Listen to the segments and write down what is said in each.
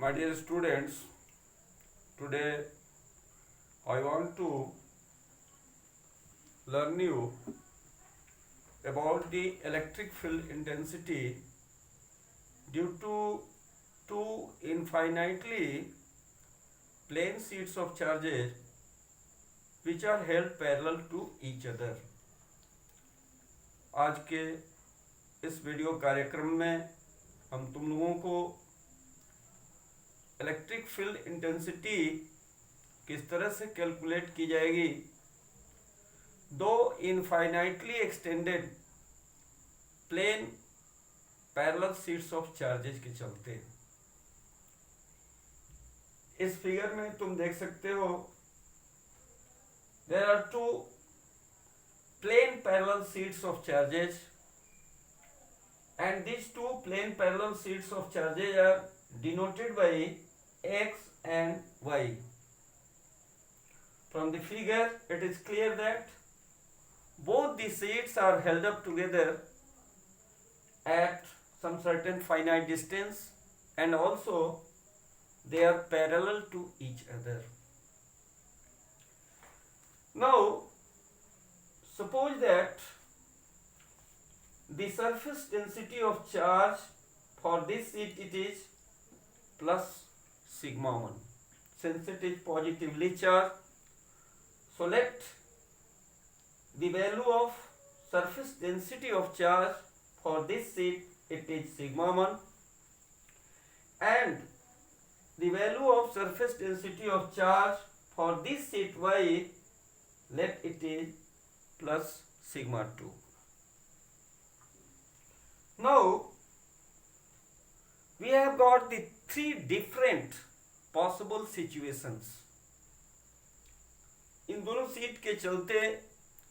My dear students, today I want to learn you about the electric field intensity due to two infinitely plane sheets of charges which are held parallel to each other. आज के इस video कार्यक्रम में हम तुम लोगों को electric field intensity किस तरह से कैलकुलेट की जाएगी दो infinitely extended plane parallel sheets of charges के चलते। इस फिगर में तुम देख सकते हो there are two plane parallel sheets of charges and these two plane parallel sheets of charges are denoted by x and y. From the figure it is clear that both the sheets are held up together at some certain finite distance and also they are parallel to each other. Now suppose that the surface density of charge for this sheet it is plus sigma 1 since it is positively charged. So let the value of surface density of charge for this sheet it is sigma 1 and the value of surface density of charge for this sheet y let it is plus sigma 2. Now we have got the three different possible situations. इन दोनों sheet के चलते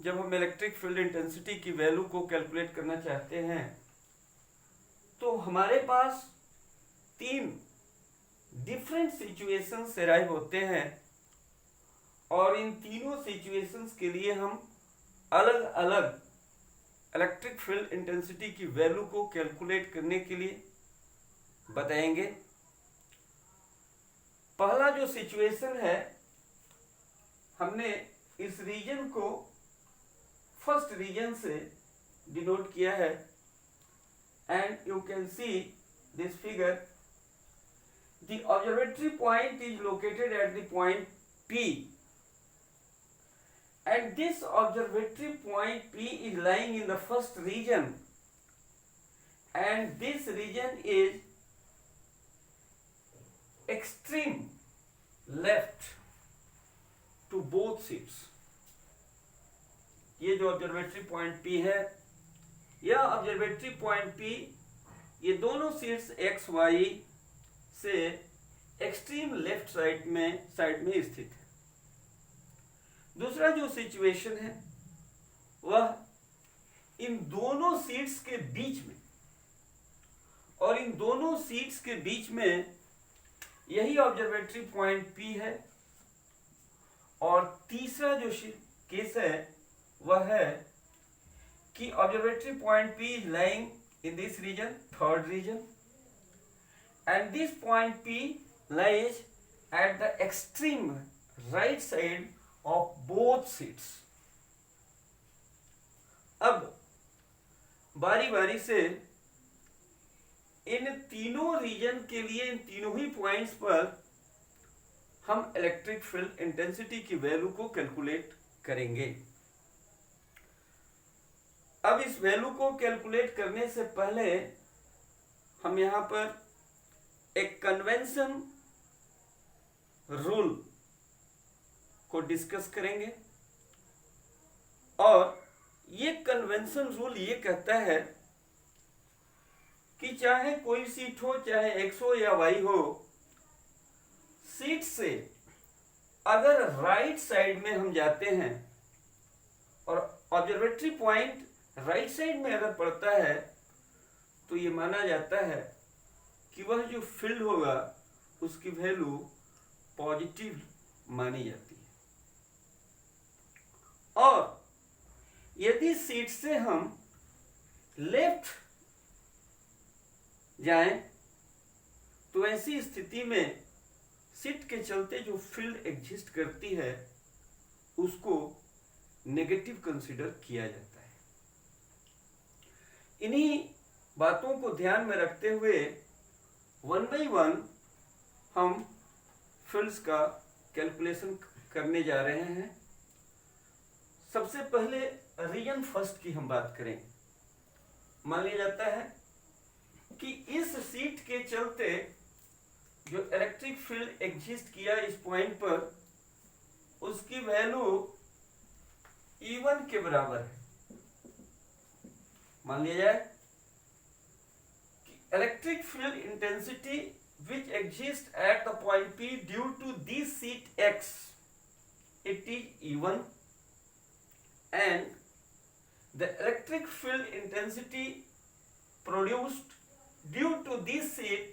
जब हम electric field intensity की value को calculate करना चाहते हैं तो हमारे पास तीन डिफरेंट सिचुएशंस अराइव होते हैं और इन तीनों सिचुएशंस के लिए हम अलग अलग इलेक्ट्रिक फील्ड इंटेंसिटी की वैल्यू को कैलकुलेट करने के लिए बताएंगे। पहला जो सिचुएशन है हमने इस रीजन को फर्स्ट रीजन से डिनोट किया है and you can see this figure the observatory point is located at the point P and this observatory point P is lying in the first region and this region is extreme left to both sheets. ये जो observatory point P है यह observatory point P ये दोनों sheets x Y से extreme left side में स्थित है। दूसरा जो सिचुएशन है वह इन दोनों शीट्स के बीच में और इन दोनों शीट्स के बीच में यही ऑब्जर्वेटरी पॉइंट P है और तीसरा जो केस है वह है कि observatory point P is lying in this region, third region, and this point P lies at the extreme right side of both sheets. अब बारी बारी से इन तीनों रीजन के लिए इन तीनों ही पॉइंट्स पर हम इलेक्ट्रिक फील्ड इंटेंसिटी की वैल्यू को कैलकुलेट करेंगे। अब इस वैल्यू को कैलकुलेट करने से पहले हम यहां पर एक कन्वेंशन रूल को डिस्कस करेंगे और ये कन्वेंशन रूल ये कहता है कि चाहे कोई सीट हो चाहे एक्स हो या वाई हो सीट से अगर राइट साइड में हम जाते हैं और ऑब्जर्वेटरी पॉइंट राइट साइड में अगर पड़ता है तो ये माना जाता है कि वह जो फील्ड होगा उसकी वैल्यू पॉजिटिव मानी जाती है और यदि सीट से हम लेफ्ट जाएं तो ऐसी स्थिति में सीट के चलते जो फील्ड एग्जिस्ट करती है उसको नेगेटिव कंसीडर किया जाता है। इन्हीं बातों को ध्यान में रखते हुए वन बाई वन हम फील्ड्स का कैलकुलेशन करने जा रहे हैं। सबसे पहले रीजन फर्स्ट की हम बात करें। मान लिया जाता है कि इस सीट के चलते जो इलेक्ट्रिक फील्ड एग्जिस्ट किया इस पॉइंट पर, उसकी वैल्यू E1 के बराबर है। मान लिया जाए कि electric field intensity which exists at the point P due to this seat X, it is E1, and the electric field intensity produced due to this seat,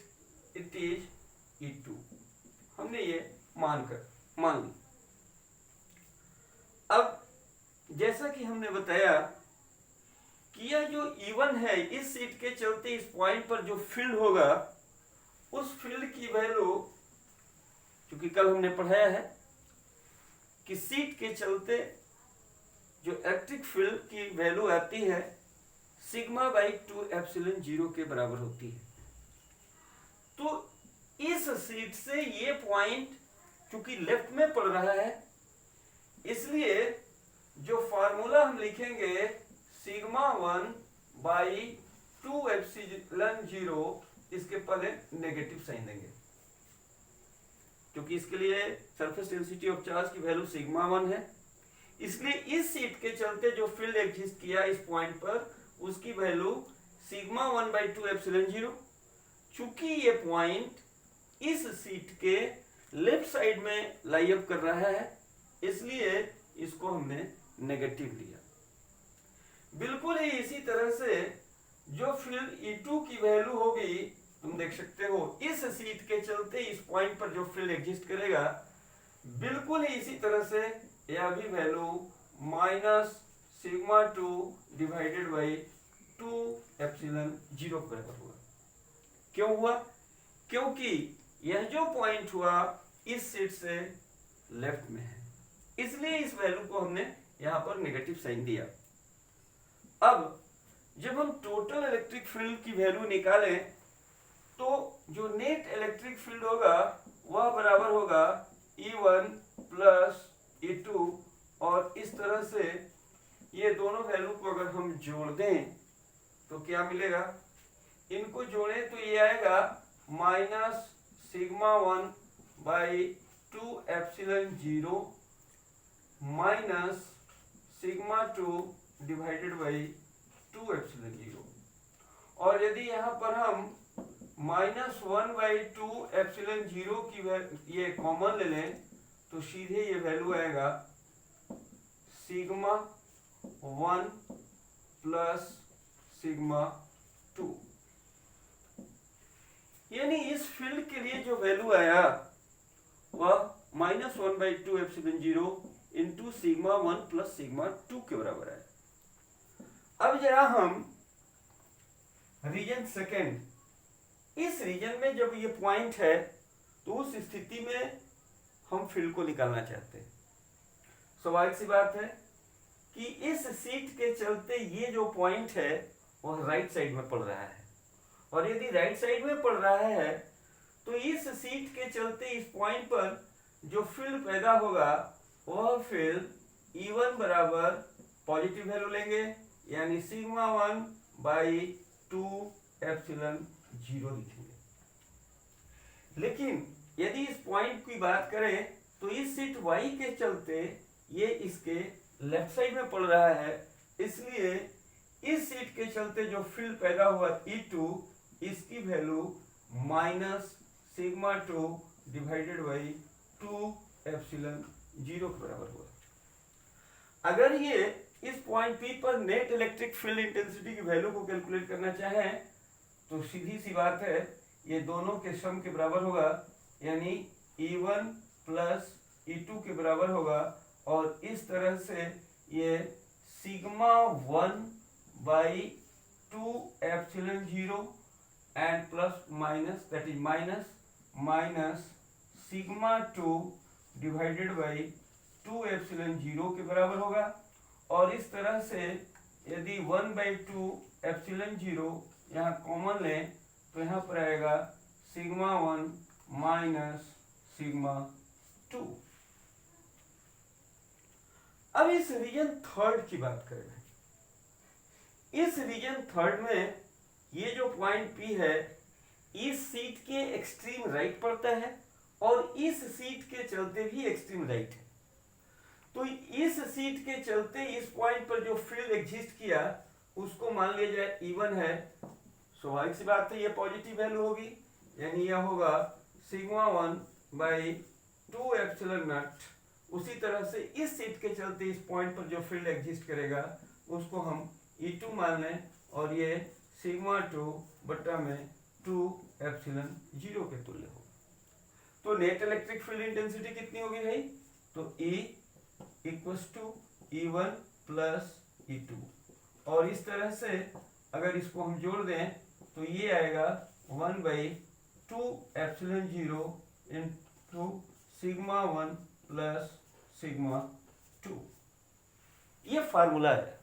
it is E2। हमने ये मान ली। अब जैसा कि हमने बताया कि यह जो E1 है, इस सीट के चलते इस पॉइंट पर जो फील्ड होगा उस फील्ड की वैल्यू, क्योंकि कल हमने पढ़ाया है कि सीट के चलते जो इलेक्ट्रिक फील्ड की वैल्यू आती है सिग्मा बाई 2 एप्सिलॉन 0 के बराबर होती है। तो इस सीट से ये पॉइंट क्योंकि लेफ्ट में पड़ रहा है, इसलिए जो फार्मूला हम लिखेंगे सिग्मा 1 बाई 2 एप्सिलॉन 0, इसके पहले नेगेटिव साइन देंगे क्योंकि इसके लिए सरफेस डेंसिटी ऑफ चार्ज की वैल्यू सिग्मा 1 है। इसलिए इस सीट के चलते जो फील्ड एग्जिस्ट किया इस पॉइंट पर, उसकी वैल्यू सिग्मा 1 बाई 2 एप्सिलॉन 0। चूंकि ये पॉइंट इस सीट के लेफ्ट साइड में लाई अप कर रहा है, इसलिए इसको हमने नेगेटिव लिया। बिल्कुल ही इसी तरह से जो फील्ड E2 की वैल्यू होगी, तुम देख सकते हो इस सीट के चलते इस पॉइंट पर जो फील्ड एग्जिस्ट करेगा, बिल्कुल ही इसी तरह से यह भी value minus sigma 2 divided by 2 epsilon 0 के बराबर हुआ। क्यों हुआ? क्योंकि यह जो पॉइंट हुआ इस सीट से लेफ्ट में है, इसलिए इस वैल्यू को हमने यहां पर नेगेटिव साइन दिया। अब जब हम टोटल इलेक्ट्रिक फील्ड की वैल्यू निकालें तो जो नेट इलेक्ट्रिक फील्ड होगा वह बराबर होगा E1 प्लस E2, और इस तरह से ये दोनों वैल्यू को अगर हम जोड़ दें तो क्या मिलेगा? इनको जोड़ें तो ये आएगा minus sigma 1 by 2 epsilon 0 minus sigma 2 divided by 2 epsilon 0। और यदि यहाँ पर हम माइनस 1 बाई 2 एप्सिलॉन 0 की ये कॉमन ले लें तो सीधे ये वैल्यू आएगा सिग्मा 1 प्लस सिग्मा 2। यानी इस फील्ड के लिए जो वैल्यू आया वह minus 1 by 2 epsilon 0 into sigma 1 plus sigma 2 के बराबर है। अब जरा हम रीजन सेकेंड, इस रीजन में जब ये पॉइंट है तो उस स्थिति में हम फील्ड को निकालना चाहते हैं। स्वाभाविक सी बात है कि इस सीट के चलते ये जो पॉइंट है वह राइट साइड में पड़ रहा है, और यदि राइट साइड में पड़ रहा है तो इस सीट के चलते इस पॉइंट पर जो फील्ड पैदा होगा वह फील्ड E1 बराबर पॉजिटिव वैल्यू लेंगे, यानी सिग्मा 1 बाई 2 एप्सिलॉन 0 लिखेंगे। लेकिन यदि इस पॉइंट की बात करें तो इस सीट Y के चलते ये इसके लेफ्ट साइड में पड़ रहा है, इसलिए इस सीट के चलते जो फील्ड पैदा हुआ E2, इसकी value minus sigma 2 divided by 2 epsilon 0 के बराबर हुआ। अगर ये इस पॉइंट P पर नेट इलेक्ट्रिक फील्ड इंटेंसिटी की वैल्यू को कैलकुलेट करना चाहें तो सीधी सी बात है, ये दोनों के सम के बराबर होगा, यानी E1 प्लस E2 के बराबर होगा, और इस तरह से ये sigma 1 by 2 epsilon 0 and plus minus, that is minus sigma 2 divided by 2 epsilon 0 के बराबर होगा। और इस तरह से यदि 1/2 एप्सिलॉन 0 यहाँ कॉमन लें तो यहाँ पर आएगा सिग्मा 1 माइनस सिग्मा 2। अब इस रीजन थर्ड की बात करें। इस रीजन थर्ड में ये जो पॉइंट P है इस सीट के एक्सट्रीम राइट पड़ता है और इस सीट के चलते भी एक्सट्रीम राइट है। तो इस सीट के चलते इस पॉइंट पर जो फील्ड एग्जिस्ट किया उसको मान लिया जाए इवन है। स्वाभाविक सी बात है ये पॉजिटिव वैल्यू होगी, यानी यह होगा सिग्मा 1/2 एप्सिलॉन नॉट। उसी तरह से इस सीट के चलते इस पॉइंट पर जो फील्ड एग्जिस्ट करेगा उसको हम E2 मान लें और ये सिग्मा 2 बटा में 2 एप्सिलॉन 0 के तुल्य होगा। तो नेट इलेक्ट्रिक फील्ड इंटेंसिटी कितनी होगी भाई? तो E equals to E1 plus E2। और इस तरह से अगर इसको हम जोड़ दें तो ये आएगा 1/2 epsilon 0 into sigma 1 plus sigma 2। ये फार्मूला है,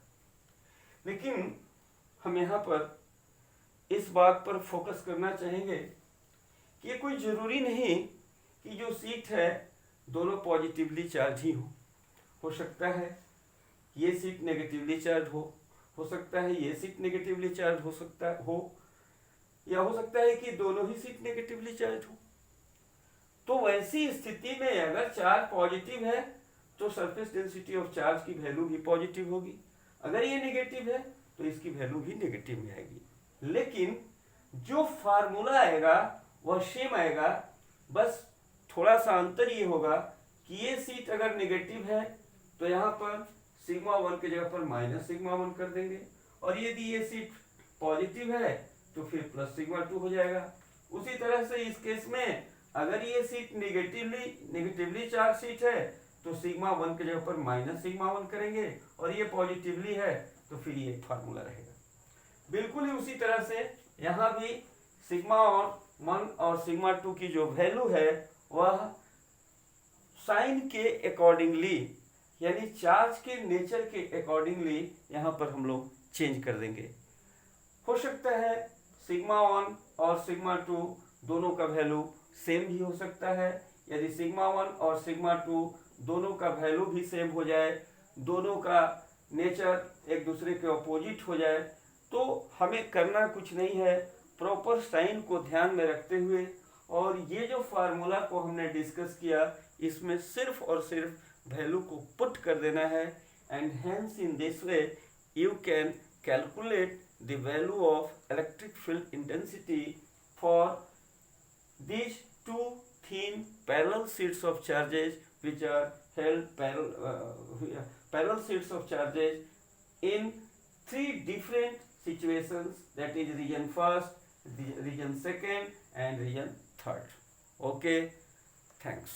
लेकिन हम यहाँ पर इस बात पर फोकस करना चाहेंगे कि ये कोई जरूरी नहीं कि जो सीट है दोनों पॉजिटिवली चार्ज ही हो सकता है ये सीट नेगेटिवली चार्ज हो सकता है ये सीट नेगेटिवली चार्ज हो सकता हो, या हो सकता है कि दोनों ही सीट नेगेटिवली चार्ज हो। तो वैसी स्थिति में अगर चार्ज पॉजिटिव है तो सरफेस डेंसिटी ऑफ चार्ज की वैल्यू भी पॉजिटिव होगी, अगर ये नेगेटिव है तो इसकी वैल्यू भी नेगेटिव में आएगी। लेकिन जो फार्मूला आएगा वह सेम आएगा, बस थोड़ा सा अंतर ये होगा कि ये सीट अगर नेगेटिव है तो यहाँ पर सिग्मा 1 की जगह पर माइनस सिग्मा 1 कर देंगे, और यदि ये सीट पॉजिटिव है तो फिर प्लस सिग्मा 2 हो जाएगा। उसी तरह से इस केस में अगर ये सीट नेगेटिवली चार्ज सीट है तो सिग्मा 1 की जगह पर माइनस सिग्मा 1 करेंगे, और ये पॉजिटिवली है तो फिर ये एक फार्मूला रहेगा। बिल्कुल ही उसी तरह से यहाँ भी सिग्मा 1 और सिग्मा 2 की जो वैल्यू है वह साइन के अकॉर्डिंगली, यानी चार्ज के नेचर के अकॉर्डिंगली यहाँ पर हम लोग चेंज कर देंगे। हो सकता है सिग्मा 1 और सिग्मा 2 दोनों का वैल्यू सेम भी हो सकता है। यदि सिग्मा 1 और सिग्मा 2 दोनों का वैल्यू भी सेम हो जाए, दोनों का नेचर एक दूसरे के अपोजिट हो जाए, तो हमें करना कुछ नहीं है, प्रॉपर साइन को ध्यान में रखते हुए और ये जो फार्मूला को हमने डिस्कस किया इसमें सिर्फ और सिर्फ वैल्यू को पुट कर देना है। And hence in this way you can calculate the value of electric field intensity for these two thin parallel sheets of charges which are held parallel sheets of charges in three different situations, that is region first, region second and region third. Okay, thanks.